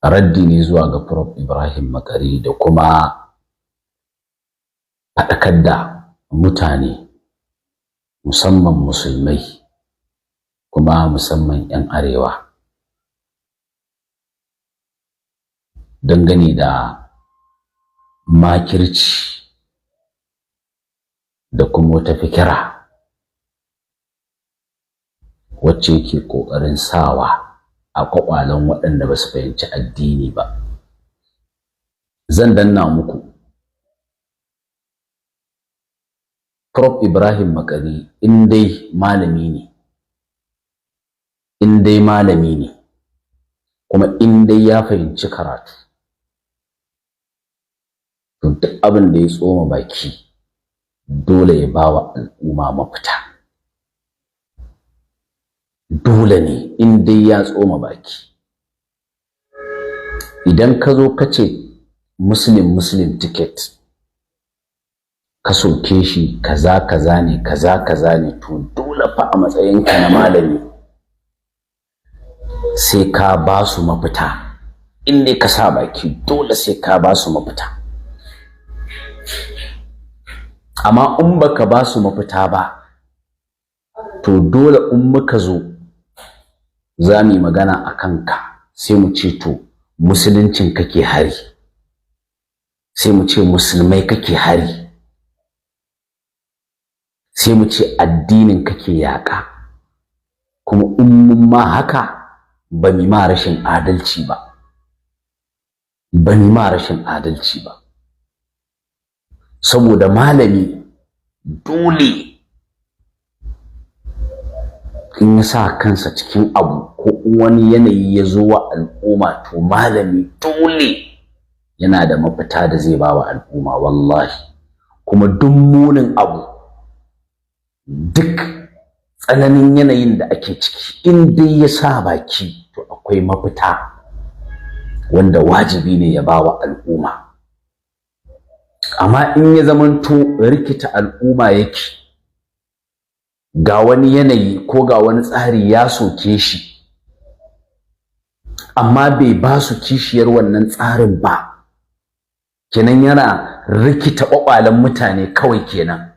raddi ne zuwa ga Prof Ibrahim Makari da kuma faɗakar da mutane musamman musulmai kuma musamman 'yan arewa dangane da makirci da kuma wata fikira wacce yake ƙoƙarin sawa a kwakwalen waɗanda ba su fahimci addini ba. Zan danna muku Prof Ibrahim Makari in dai malami ne kuma in dai ya fahimci karatu, to duk abin da ya tsoma baki dole ya bawa al'umma mafita. Dole ne in dai ya tsoma baki. Idan ka zo ka ce muslim ticket ka soke shi kaza ne, to dole fa a matsayinka na malami sai ka ba su mafita. In dai ka sa baki dole sai ka ba su mafita. Amma in baka ba su mafita ba, to dole in muka zo za mu yi magana a kanka sai mu ce to musuluncin kake hari, sai mu ce musulmai kake hari, sai mu ce addinin kake yaƙa. Kuma in mun ma haka ba mu ma rashin adalci ba, saboda malami dole in ya sa kansa cikin abu ko wani yanayi ya zo wa al'umma, to malami dole yana da mafita da zai ba wa al'umma wallahi. Kuma duk munin abu, duk tsananin yanayin da ake ciki, in dai ya sa baki to akwai mafita wanda wajibi ne ya ba wa al'umma. Amma in ya zamanto rikita al'umma yake, ga wani yanayi ko ga wani tsari ya soke shi amma bai ba su kishiyar wannan tsarin ba, kenan yana rikita ƙwaƙwalen mutane kawai kenan,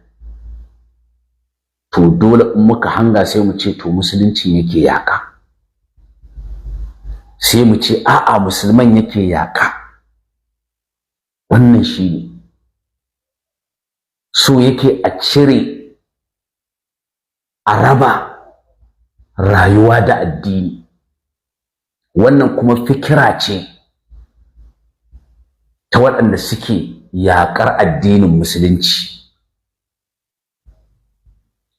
to dole in muka hanga sai mu ce to musulunci yake yaƙa, sai mu ce a'a musulman yake yaƙa. Wannan shi ne so yake a cire, a raba rayuwa da addini. Wannan kuma fikira ce ta waɗanda suke yaƙar addinin musulunci,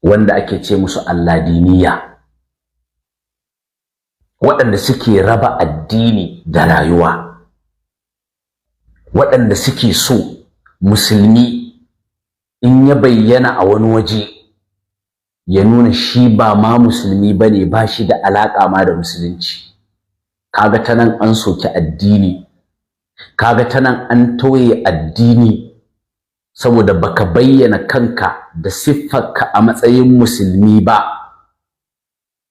wanda ake ce musu alladiniya, waɗanda suke raba addini da rayuwa, waɗanda suke so musulmi in ya bayyana a wani waje ya nuna shi ba ma musulmi bane, ba shi da alaƙa ma da musulunci. Kaga ta nan an soki addini, kaga ta nan an tauye addini, saboda baka bayyana kanka da siffarka a matsayin musulmi ba,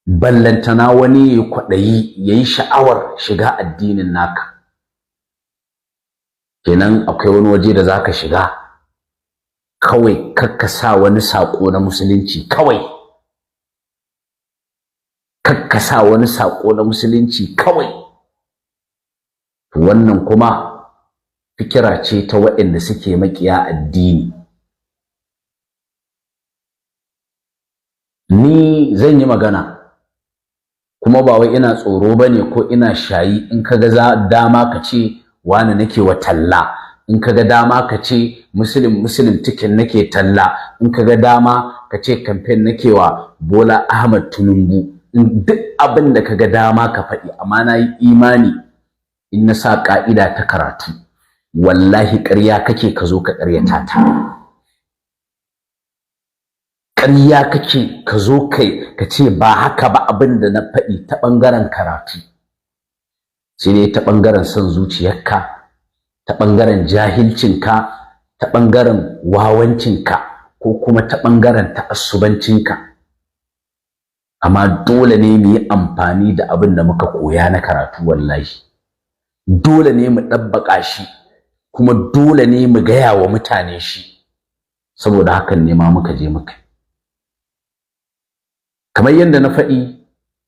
ballantana wani ya kwaɗayi ya yi sha'awar shiga addinin naka. Kenan akwai wani waje da zaka shiga kawai kakka sa wani saƙo na musulunci, kawai kakka sa wani saƙo na musulunci kawai. Wannan kuma fikira ce ta waɗanda suke maƙiya addini. Ni zan yi magana kuma ba wai ina tsoro bane ko ina shayi. In kaga dama ka ce wani nake wa talla, in kaga dama ka ce muslim tikin nake talla, in kaga dama ka ce campaign nake wa Bola Ahmad Tinubu, in duk abin da kaga dama ka faɗi. Amma na yi imani in na sa ƙa'ida ta karatu, wallahi ƙarya kake ka zo ka ƙaryata ta. Ƙarya kake ka zo kai ka ce ba haka ba abin da na faɗi ta ɓangaren karatu, sai dai ta ɓangaren son zuciyarka, ta ɓangaren jahilcinka, ta ɓangaren wawancinka, ko kuma ta ɓangaren ta'assubancinka. Amma dole ne mu yi amfani da abin da muka koya na karatu wallahi. dole ne mu ɗabbaƙa shi kuma dole ne mu gaya wa mutane shi, saboda hakan ne ma muka je muka. Kamar yadda na faɗi,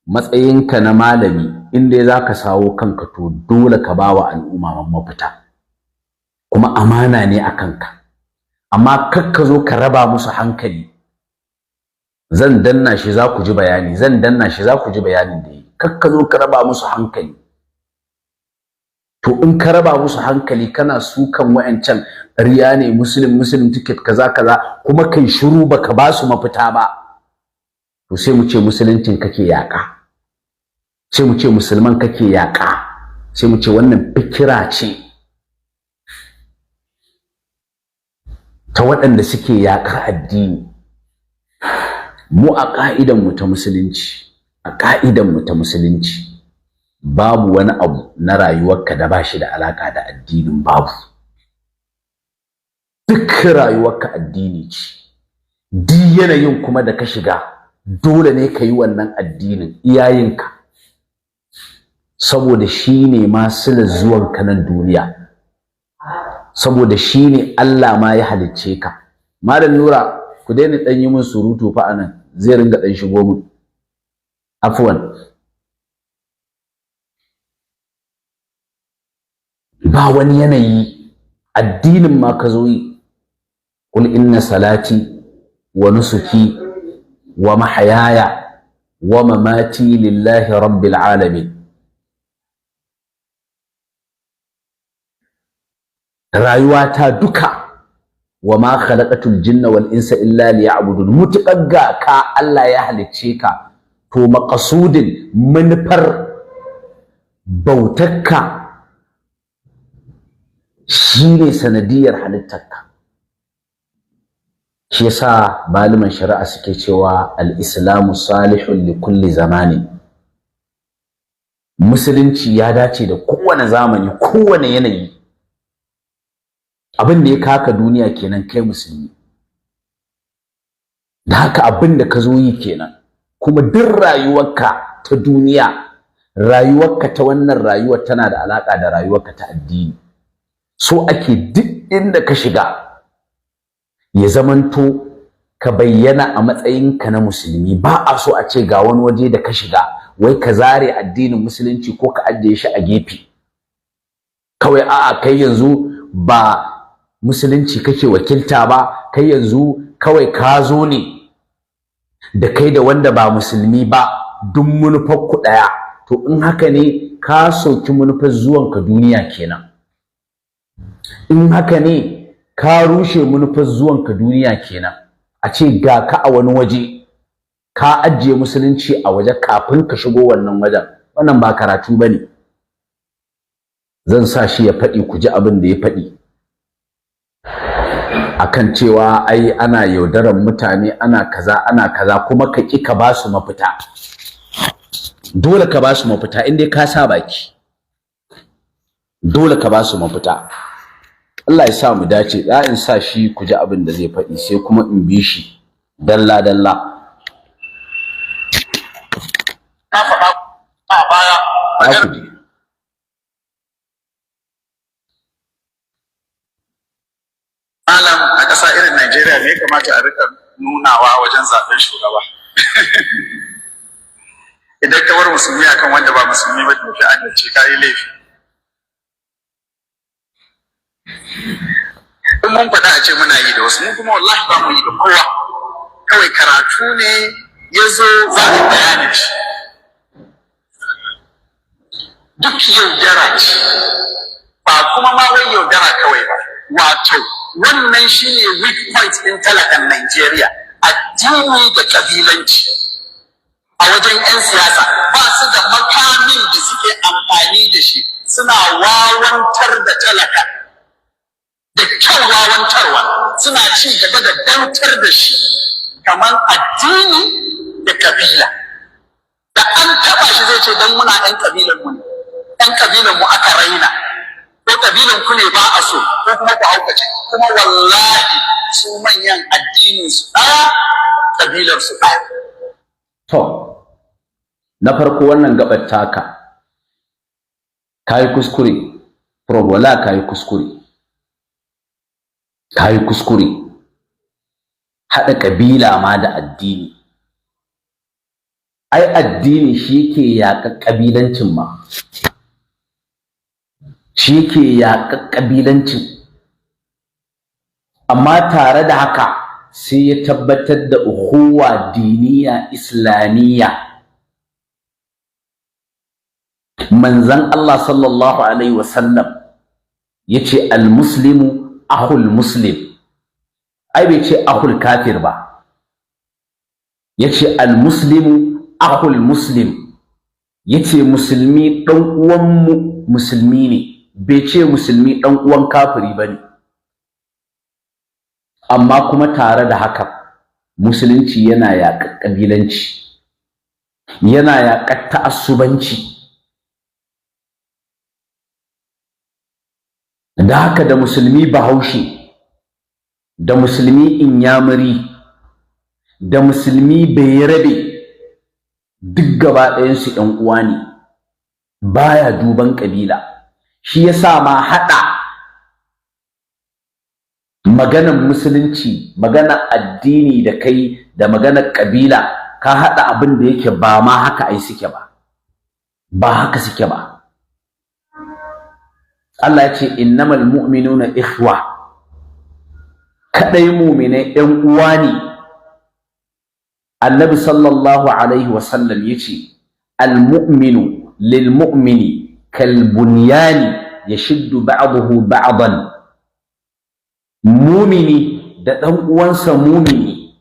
matsayinka na malami in dai za ka sawo kanka to dole ka ba wa al'umma mafita, kuma amana ne a kanka. Amma kar ka zo ka raba musu hankali. Zan danna shi za ku ji bayani, zan danna shi za ku ji bayanin da yi. Kar ka zo ka raba musu hankali. To in ka raba musu hankali kana sukan wa'ancan riya ne, muslim ticket kaza kaza, kuma kai shiru baka ba su mafita ba, to sai mu ce musuluncin kake yaƙa, sai mu ce musulman kake yaƙa, sai mu ce wannan fikira ce ta waɗanda suke yaƙar addini. Mu a ƙa'idanmu ta musulunci, babu wani abu na rayuwarka da ba shi da alaƙa da addinin, babu. Duk rayuwarka addini ce, duk yanayin kuma da ka shiga dole ne ka yi wannan addinin iyayenka, saboda shi ne ma silar zuwanka nan duniya, saboda shi ne Allah ma ya halicce ka. Malam Nura, ku daina ɗan yi min surutu fa anan, zai ringa ɗan shigo min. Afwan. Ba wani yanayi, addinin ma ka zo yi. Qul inna salati wa nusuki wa mahayaya wa mamati lillahi rabbil alamin. Rayuwata duka, wa ma khalaqatul jinna wal insa illa liya'budun. Mutuƙar ga ka Allah ya halicce ka, to maqasudin manufar bautarka shine sanadiyar halittarka. Shi yasa malaman shari'a suke cewa al-islamu salihun li kulli zamani. Musulunci ya dace da kowane zamani, kowane yanayi. Abin da ya kaka duniya kenan kai musulmi, da haka abin da ka zo yi kenan. Kuma duk rayuwarka ta duniya, rayuwarka ta wannan rayuwar tana da alaƙa da rayuwarka ta addini. So ake duk inda ka shiga ya zamanto ka bayyana a matsayinka na musulmi. Ba a so a ce ga wani waje da ka shiga wai ka zare addinin musulunci ko ka ajiye shi a gefe kawai. A'a, kai yanzu ba musulunci kake wakilta ba, kai yanzu kawai ka zo ne da kai da wanda ba musulmi ba duk manufar ku ɗaya. To in haka ne ka soki manufar zuwanka duniya kenan. In haka ne ka rushe manufar zuwanka duniya kenan. A ce ga ka a wani waje ka ajiye musulunci a waje kafin ka shigo wannan wajen, wannan ba karatu bane. Zan sa shi ya faɗi ku ji abin da ya faɗi akan cewa ai ana yaudaran mutane, ana kaza, kuma ka ƙi ka ba su mafita. Dole ka ba su mafita in dai ka sa baki, dole ka ba su mafita. Allah ya sa mu dace. Za in sa shi ku ji abin da zai faɗi sai kuma in bi shi dalla dalla. Na faɗa a baya malam, a ƙasa irin Najeriya ne ya kamata a rika nunawa wajen zaɓen shugaba. Idan ka bar musulmi akan wanda ba musulmi ba, to fi adalci ka yi laifi. In mun faɗa a ce muna yi da wasu, mun kuma wallahi ba mu yi da kowa. Kawai karatu ne ya zo za a bayanin shi. Duk yaudara ce, ba kuma ma wai yaudara kawai ba. Wato, wannan shi ne weak point ɗin talakan Najeriya, addini da ƙabilanci. A wajen 'yan siyasa ba su da makamin da suke amfani da shi, suna wawantar da talaka. Da kyau wawantarwa, suna ci gaba da bautar da shi kamar addini da ƙabila. Da an taɓa shi zai ce don muna 'yan ƙabilanmu ne, 'yan ƙabilanmu aka raina. Ko ƙabilan ku ne ba a so, ko kuma ku haukace, kuma wallahi su manyan addinin su ɗaya, ƙabilar su ɗaya. To, na farko wannan gabar taka kai kuskure prof, wala kai kuskure, kai kuskure. Haɗa ƙabila ma da addini, ai addini shi yake yaƙa ƙabilancin ma, shi yake yaƙa ƙabilancin. Amma tare da haka sai ya tabbatar da ukhuwa diniya islamiyya. Manzon Allah sallallahu alaihi wasallam yace al-muslimu akhul muslim, ai bai ce akhul kafir ba, yace al-muslimu akhul muslim, yace musulmi dan uwan musulmi ne, bai ce musulmi dan uwan kafiri bane. Amma kuma tare da haka musulunci yana yaƙar ƙabilanci, yana yaƙar ta'assubanci. Da haka da musulmi bahaushe, da musulmi inyamuri, da musulmi bayarabe, duk gaba ɗayansu ‘yan uwa ne, baya duban ƙabila. Shi yasa ma haɗa maganar musulunci, maganar addini da kai da maganar ƙabila, ka haɗa abin da yake ba ma haka ai suke ba, ba haka suke ba. Allah ya ce innamal mu'minuna ikhwa, kadai mu'minai ɗan uwa ne. Annabi sallallahu alaihi wasallam yace al mu'minu lil mu'mini kal bunyani yashuddu ba'dahu ba'dan. Mumini da ɗan uwansa mumini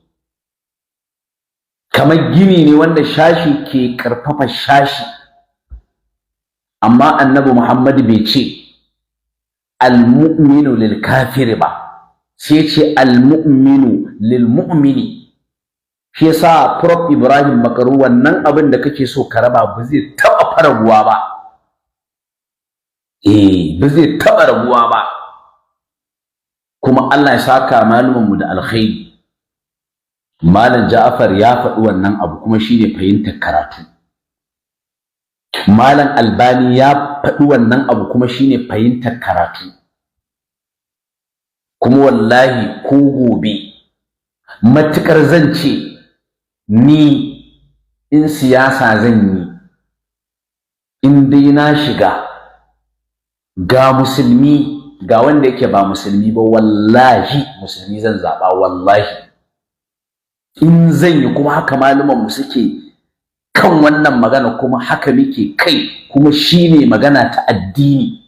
kamar gini ne wanda shashi ke ƙarfafa shashi. Amma annabi Muhammad bai ce al-mu'minu lil kafiri ba, sai ce al-mu'minu lil mu'mini. Shi yasa Prof Ibrahim Makaru wannan abin da kake so ka raba ba zai taɓa rabuwa ba, ba zai taɓa rabuwa ba. Kuma Allah ya saka malumanmu da alkhairi. Malam Ja'far ya faɗi wannan abu kuma shine fahimtar karatu. Malam Albani ya faɗi wannan abu kuma shine fahimtar karatu. Kuma wallahi ko gobe matukar zan ce ni in siyasa zan yi, in dai na shiga ga musulmi ga wanda yake ba musulmi ba, wallahi musulmi zan zaɓa, wallahi in zan yi. Kuma haka malaman mu suke kan wannan magana, kuma haka muke kai, kuma shine magana ta addini,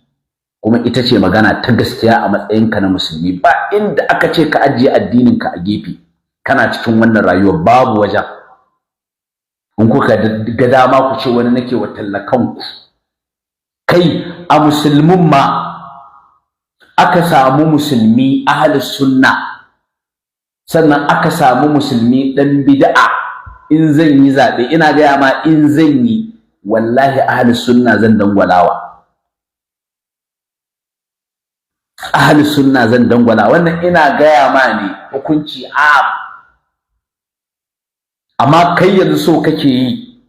kuma ita ce magana ta gaskiya a matsayinka na musulmi. Ba inda aka ce ka ajiye addininka a gefe, kana cikin wannan rayuwa babu wajen. In kuka ga dama ku ce wani nake wa tallakanku, kai a musulmin ma aka samu musulmi ahlus sunna, sannan aka samu musulmi dan bid'a. In zan yi zabe, ina gaya ma in zan yi, wallahi ahlus sunna zan dangwalawa, ahlus sunna zan dangwala. Wannan ina gaya ma ne hukunci am. Amma kai yanzu so kake yi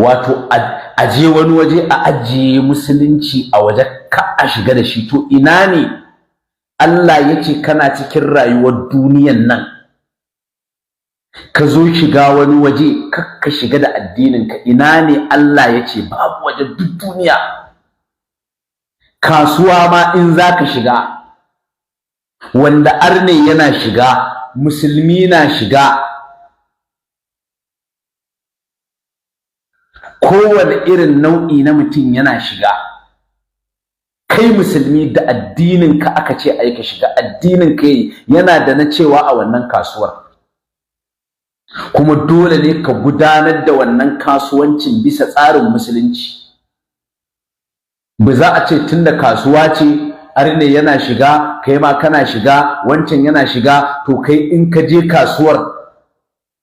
wato a je wani waje a ajiye musulunci a waje, ka a shiga da shi. To ina ne Allah yace kana cikin rayuwar duniyan nan ka zo shiga wani waje ka shiga da addinin ka? Ina ne Allah yace babu waje duk duniya? Kasuwa ma in zaka shiga, wanda arne yana shiga, musulmi na shiga, kowane irin nau'i na mutum yana shiga. Kai musulmi da addinin ka aka ce ai ka shiga, addinin ka yana da na cewa a wannan kasuwar, kuma dole ne ka gudanar da wannan kasuwancin bisa tsarin musulunci. Ba za a ce tunda kasuwa ce arne yana shiga, kai ma kana shiga, wancan yana shiga, to kai in ka je kasuwar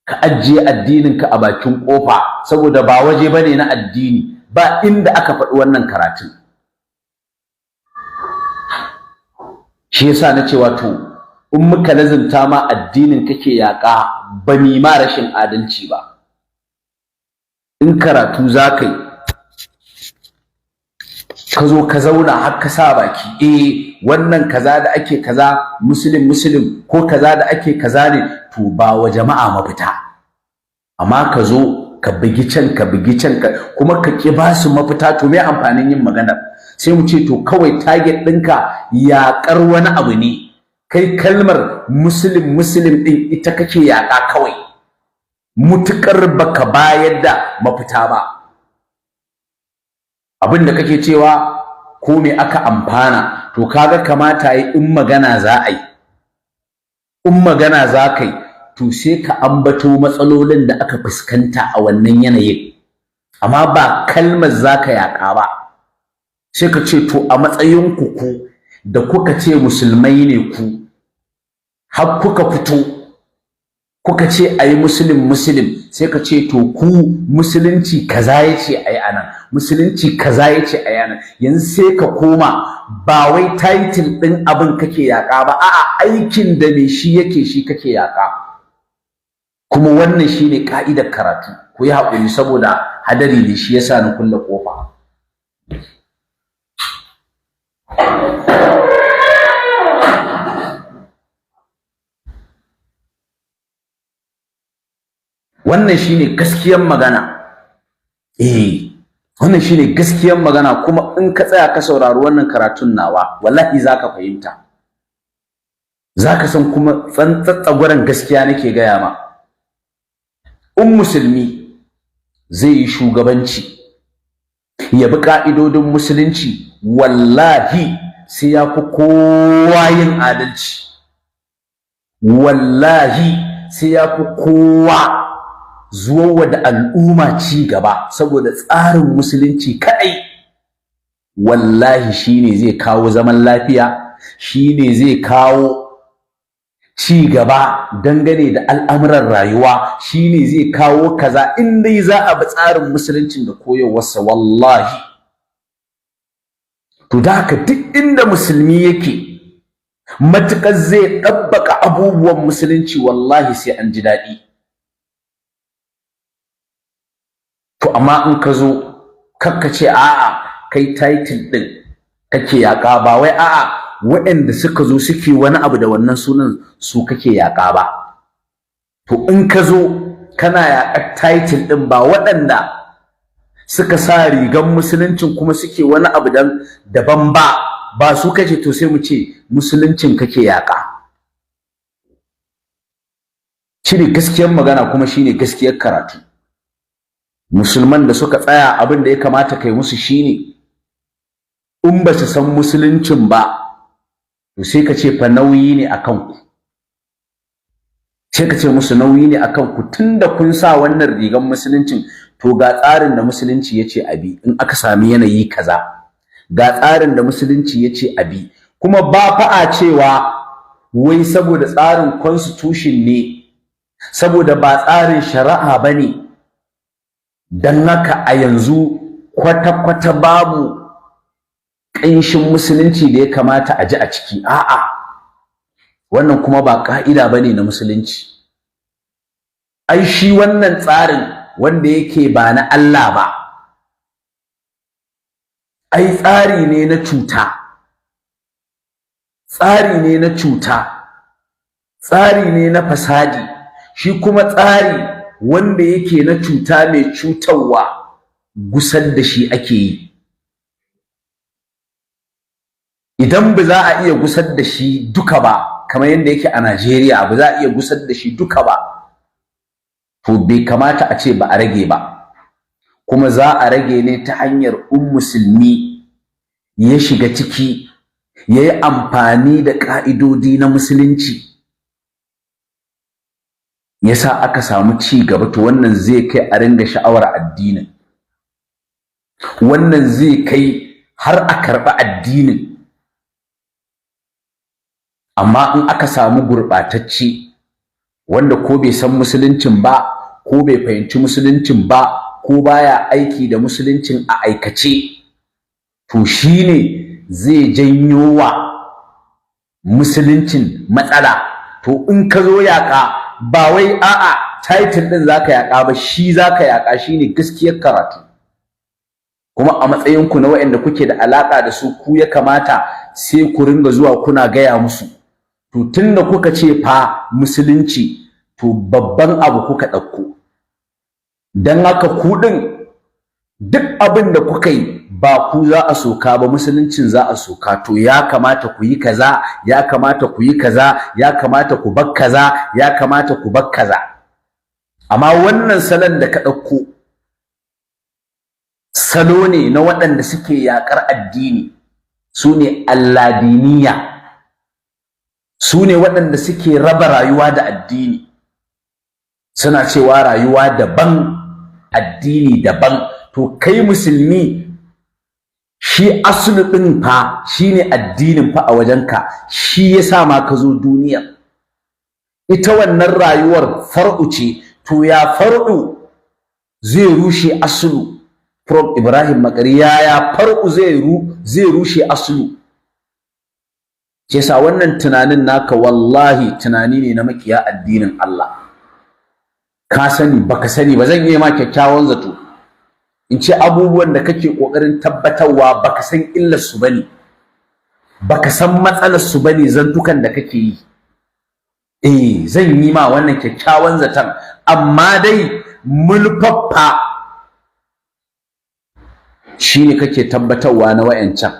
ka ajiye addininka a bakin kofa, saboda ba waje bane na addini. Ba inda aka faɗi wannan karatun. Shi yasa na ce wato in muka lazimta ma addinin kake yaƙa, ba mi ma rashin adalci ba. In karatu za ka yi, ka zo ka zauna har ka sa baki wannan kaza da ake kaza muslim ko kaza da ake kaza ne, to ba wa jama'a mafita. Amma ka zo ka bugi can kuma ka ki ba su mafita, to me amfanin yin magana? Sai mu ce to kawai target ɗinka yaƙar wani abu ne, kai kalmar muslim ɗin ita kake yaƙa kawai, mutuƙar baka bayar da mafita ba. Abin da kake cewa ko me aka amfana, to kaga kamata yi in magana za a yi, in magana za ka yi, to sai ka ambato matsalolin da aka fuskanta a wannan yanayin, amma ba kalmar za ka yaƙa ba. Sai ka ce to a matsayinku ku da kuka ce musulmai ne ku, har kuka fito kuka ce a yi muslim, sai ka ce to ku musulunci kaza ya ce a yi anan, musulunci kaza ya ce a yi anan. Yanzu sai ka koma ba wai title ɗin abin kake yaƙa ba, a'a aikin da me shi yake shi kake yaƙa. Kuma wannan shine ka'idar karatu. Ku yi haƙuri saboda hadari ne shi yasa na kulle ƙofa. Wannan shine gaskiyar magana. Wannan shine gaskiyar magana, kuma in ka tsaya ka saurari wannan karatun nawa wallahi zaka fahimta. Zaka san kuma tsantsatsagwaran gaskiya nake gaya ma. Musulmi zai yi shugabanci, ya bi ka'idodin musulunci, wallahi sai ya fi kowa yin adalci, wallahi sai ya fi kowa zuwa da al'umma ci gaba, saboda tsarin musulunci kadai wallahi shine zai kawo zaman lafiya, shine zai kawo ci gaba dangane da al'amuran rayuwa, shine zai kawo kaza in dai za a bi tsarin musuluncin da koyarwarsa wallahi. To da haka duk inda musulmi yake matuƙar zai ɗabbaka abubuwan musulunci wallahi sai an ji daɗi. To amma in ka zo kakka ce a'a kai title ɗin kake yaƙa, ba wai a'a waɗanda suka zo suke wani abu da wannan sunan su kake yaƙa ba. To in ka zo kana yaƙar title ɗin, ba waɗanda suka sa rigan musuluncin kuma suke wani abu daban ba su kake, to sai mu ce musuluncin kake yaƙa. Shine gaskiyar magana kuma shine gaskiyar karatu. Musulman da suka tsaya abin da ya kamata kai musu shine in ba su san musuluncin ba, to sai ka ce fa nauyi ne akan ku, sai ka ce musu nauyi ne akan ku, tunda kun sa wannan rigan musuluncin, to ga tsarin da musulunci yace abi in aka sami yanayi kaza, ga tsarin da musulunci yace abi. Kuma ba fa a cewa wai saboda tsarin constitution ne, saboda ba tsarin shari'a bane, dan haka a yanzu kwata-kwata babu ƙanshin musulunci da ya kamata a ji a ciki. A'a, wannan kuma ba ƙa'ida bane na musulunci. Ai shi wannan tsarin wanda yake ba na Allah ba, ai tsari ne na cuta, tsari ne na cuta, tsari ne na fasadi. Shi kuma tsari wanda yake na cuta mai cutarwa gusar da shi ake yi. Idan ba za a iya gusar da shi duka ba, kamar yadda yake a Najeriya ba za a iya gusar da shi duka ba, to bai kamata a ce ba a rage ba. Kuma za a rage ne ta hanyar musulmi ya shiga ciki, ya yi amfani da ƙa'idodi na musulunci, yasa aka samu ci gaba. To wannan zai kai a ringa sha'awar addinin, wannan zai kai har a karɓi addinin. Amma in aka samu gurɓatacce wanda ko bai san musuluncin ba, ko bai fahimci musuluncin ba, ko baya aiki da musuluncin a aikace, to shine zai janyo wa musuluncin matsala. To in ka zo yaƙa, ba wai a'a title din zaka yaƙa ba, shi zaka yaƙa. Shine gaskiyar karatu. kuma a matsayinku na waɗanda kuke da alaƙa da su, ku ya kamata sai ku ringa zuwa kuna gaya musu. To tunda kuka ce fa musulunci, to babban abu kuka ɗauko. Don haka ku ɗin duk abin da kuka yi ba ku za a soka ba, musuluncin za a soka. To ya kamata ku yi kaza, ya kamata ku yi kaza, ya kamata ku bar kaza, ya kamata ku bar kaza. Amma wannan salon da ka ɗauko salo ne na waɗanda suke yaƙar addini, su ne alladiniya, su ne waɗanda suke raba rayuwa da addini, suna cewa rayuwa daban addini daban. To kai musulmi, shi asulu ɗin fa shi ne addinin fa a wajenka, shi ya sa ma ka zo duniya. Ita wannan rayuwar far'u ce, to ya far'u zai rushe asulu? Prof Ibrahim Makari, yaya far'u zai rushe asulu? Ke sa wannan tunanin naka wallahi tunani ne na makiya addinin Allah. Ka sani baka sani ba, zan yi ma kyakkyawan zato in ce abubuwan da kake kokarin tabbatarwa baka san illar su bane, baka san matsalar su bane zantukan da kake yi. Zan yi ma wannan kyakkyawan zaton, amma dai mulfaffa shine kake tabbatarwa na wayancan,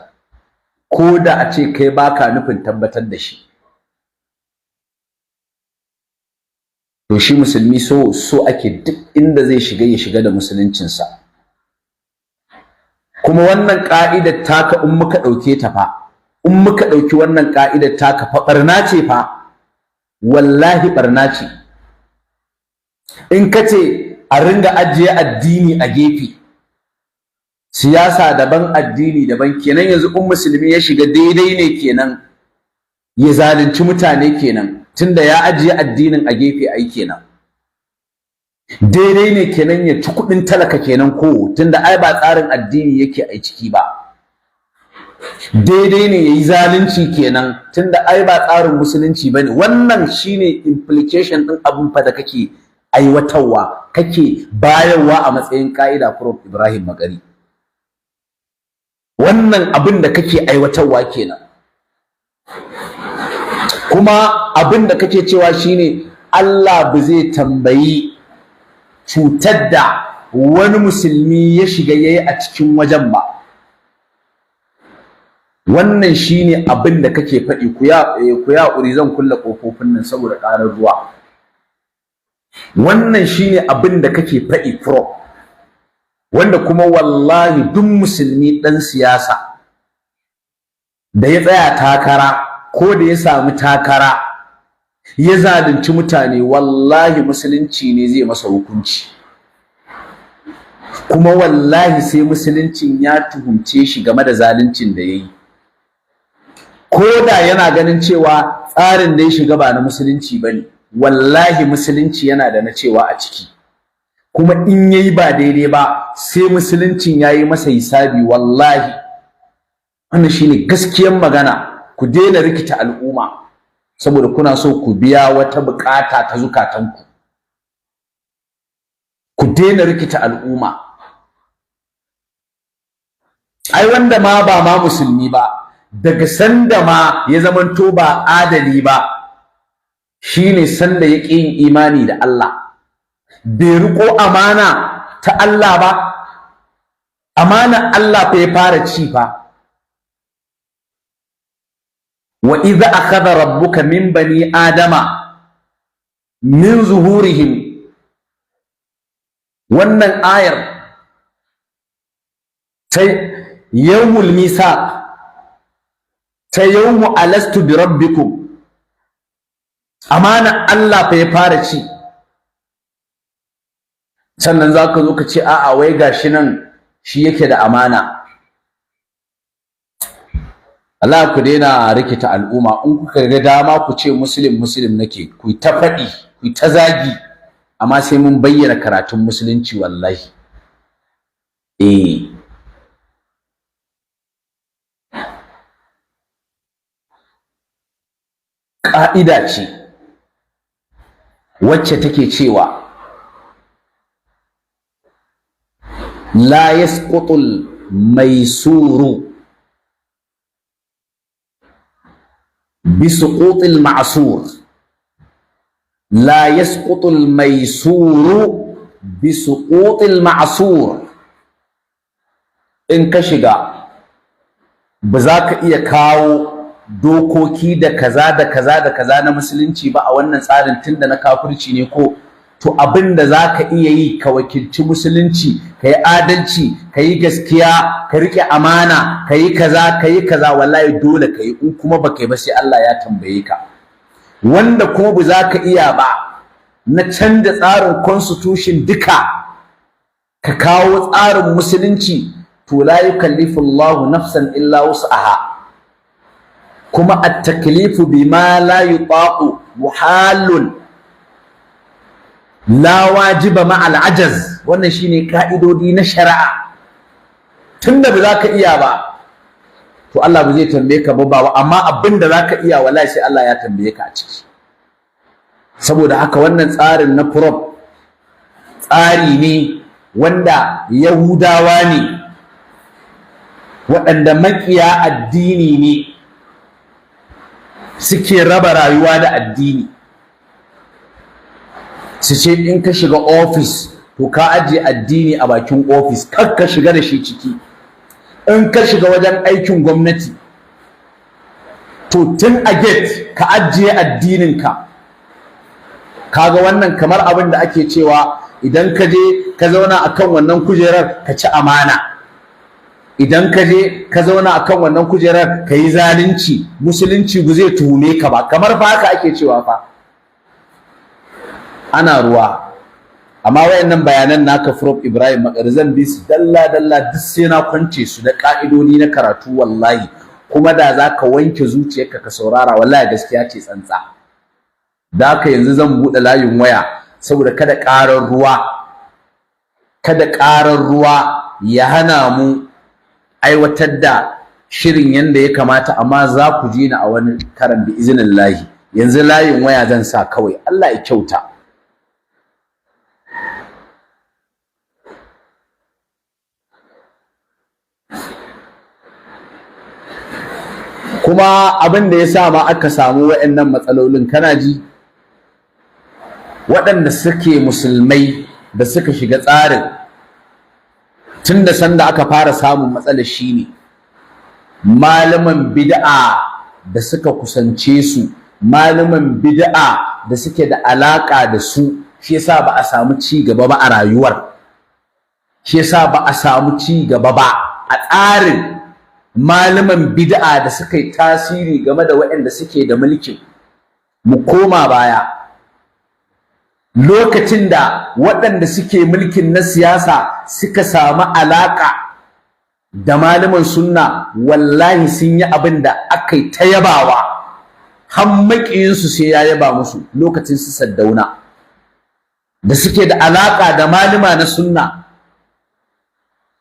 ko da a ce kai baka nufin tabbatar da shi. To shi musulmi so ake duk inda zai shiga ya shiga da musuluncinsa. Kuma wannan ka'idar taka in muka ɗauke ta fa, in muka ɗauki wannan ka'idar taka fa barna ce fa, wallahi barna ce. In ka ce a ringa ajiye addini a gefe, siyasa daban addini daban, kenan yanzu in musulmi ya shiga daidai ne kenan ya zalunci mutane kenan, tunda ya ajiye addinin a gefe ai kenan. Daidai ne kenan ya ci kuɗin talaka kenan, ko tunda ai ba tsarin addini yake a ciki ba. Daidai ne yayi zalunci kenan, tunda ai ba tsarin musulunci bane. Wannan shine implication din abun fa da kake aiwatarwa, kake bayarwa a matsayin ka'ida, Prof Ibrahim Makari. Wannan abin da kake aiwatarwa kenan. Kuma abin da kake cewa shine Allah ba zai tambayi cutar da wani musulmi ya shiga yayi a cikin wajen ba. Wannan shine abin da kake faɗi. Ku ya ƙuri, zan kulle ƙofofin nan saboda ƙarar ruwa. Wannan shine abin da kake faɗi, Prof, wanda kuma wallahi duk musulmi ɗan siyasa da ya tsaya takara ko da ya samu takara ya zalunci mutane, wallahi musulunci ne zai masa hukunci. Kuma wallahi sai musuluncin ya tuhumce shi game da zaluncin da ya yi, ko da yana ganin cewa tsarin da ya shiga ba na musulunci ba ne. Wallahi musulunci yana da na cewa a ciki, kuma in yayi ba daidai ba sai musuluncin yayi masa hisabi. Wallahi wannan shine gaskiyar magana. Ku daina rikita al'umma saboda kuna so ku biya wata bukata ta zukatanku. Ku daina rikita al'umma. Ai wanda ma ba ma musulmi ba, daga sanda ma ya zamanto ba adali ba, shine sanda ya ƙi yin imani da Allah, bai riko amana ta Allah ba. Amana Allah fa ya fara ci fa. Wa idza akhadha rabbuka min bani adama min zuhurihim, wannan ayar ta yawmul misaq, ta yawmu alastu bi rabbikum, amana Allah fa ya fara ci. Sannan zaka zo ka ce a'a wai gashi nan shi yake da amana. Allah ku daina rikita al'umma. In kuka ga dama ku ce muslim nake, ku ta faɗi, ku ta zagi, amma sai mun bayyana karatun musulunci wallahi. Ƙa'ida ce wacce take cewa la yasqutul maisuru بسقوط المعصور لا يسقط الميسور بسقوط المعصور in ka shiga ba za ka iya kawo dokoki da kaza da kaza da kaza na musulunci ba a wannan tsarin tunda na kafirci ne ko to abin da za ka iya yi ka wakilci musulunci ka yi adalci ka yi gaskiya ka riƙe amana ka yi kaza wallahi dole ka yi in kuma ba ka yi ba sai Allah ya tambaye ka wanda kuma ba za ka iya ba na canza tsarin constitution duka ka kawo tsarin musulunci to la yukallifu Allahu nafsan illa wus'aha kuma at-taklifu bima la yutaqu muhalun la wajiba ma'al ajaz wannan shine ka'idodi na shari'a tunda ba za ka iya ba to Allah ba zai tambaye ka ba amma abinda za ka iya wallahi sai Allah ya tambaye ka a ciki saboda haka wannan tsarin na prop tsari ne wanda Yahudawa ne waɗanda makiya addini ne suke raba rayuwa da addini su ce in ka shiga ofis to ka ajiye addini a bakin ofis kar ka shiga da shi ciki in ka shiga wajen aikin gwamnati to tun a gate ka ajiye addininka kaga wannan kamar abin da ake cewa idan ka je ka zauna akan wannan kujerar ka ci amana idan ka je ka zauna akan wannan kujerar ka yi zalunci musulunci ba zai tuhume ka ba kamar fa haka ake cewa fa ana ruwa amma wayannan bayanan naka Prof Ibrahim Makari zan bi su dalla duk sai na kwance su da ka'idodi na karatu wallahi kuma da zaka wanke zuciyarka ka saurara wallahi gaskiya ce tsantsa da haka yanzu zan buɗe layin waya saboda kada ƙarar ruwa ya hana mu aiwatar da shirin yanda ya kamata amma za ku ji ni a wani karan bi iznillahi yanzu layin waya zan sa kawai Allah ya kyauta kuma abin da ya sa ma aka samu waɗannan matsalolin kana ji waɗanda suke musulmai da suka shiga tsarin tun da sanda aka fara samun matsalar shine malaman bid'a da suka kusance su malaman bid'a da suke da alaƙa da su shi yasa ba a samu ci gaba ba a rayuwar shi yasa ba a samu ci gaba ba a tsarin malaman bid'a da suka yi tasiri game da waɗanda suke da mulkin mu koma baya lokacin da waɗanda suke mulkin na siyasa suka samu alaƙa da malaman sunna wallahi sun yi abin da aka yi ta yabawa har maƙiyinsu sai ya yaba musu lokacin su Saddauna da suke da alaƙa da malama na sunna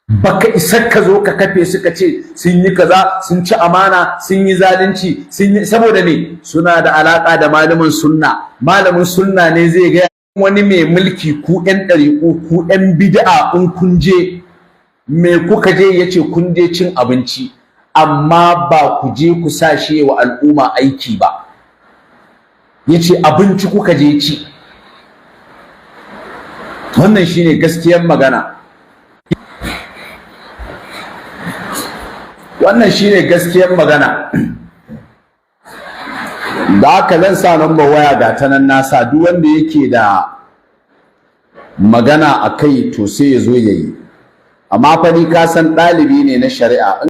baka isa ka zo ka kafe suka ce sun yi kaza sun ci amana sun yi zalunci saboda me suna da alaka da malamin sunna ne zai ga wani mai mulki ku ƴan ɗariƙu ku ƴan bid'a in kun je me kuka je yace kun je cin abinci amma ba ku je ku sa shi wa al'umma aiki ba yace abinci kuka je ci wannan shine gaskiyar magana wannan shine gaskiyar magana da haka zan sa number waya ga ta nan nasa duk wanda yake da magana akai to sai ya zo yayi amma fa ni ka san ɗalibi ne na shari'a